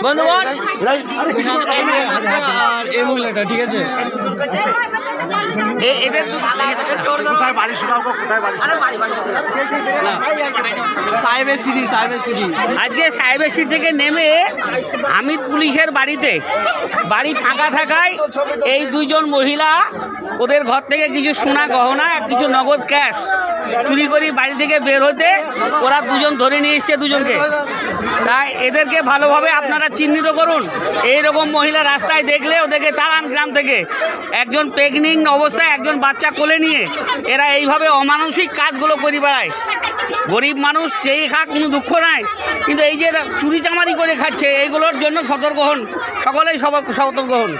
বন্ধুগণ এই মহিলাটা ঠিক আছে এদের আজকে সাহেবের সিঁড়ি থেকে নেমে হামিদ পুলিশের বাড়ি ফাঁকা থাকায় এই দুইজন মহিলা ওদের ঘর থেকে কিছু সোনা গহনা কিছু নগদ ক্যাশ চুরি করে বাড়ি থেকে বের হতে ওরা দুজন ধরে নিয়ে এসছে দুজনকে। তাই এদেরকে ভালোভাবে আপনারা চিহ্নিত করুন। এইরকম মহিলা রাস্তায় দেখলে ওদেরকে তাড়ান গ্রাম থেকে। একজন প্রেগনেন্ট অবস্থায় একজন বাচ্চা কোলে নিয়ে এরা এইভাবে অমানসিক কাজগুলো করে বেড়ায়। গরিব মানুষ চেয়ে খাক কোনো দুঃখ নাই, কিন্তু এই যে চুরি চামারি করে খাচ্ছে এইগুলোর জন্য সতর্ক হন, সকলেই সতর্ক হন।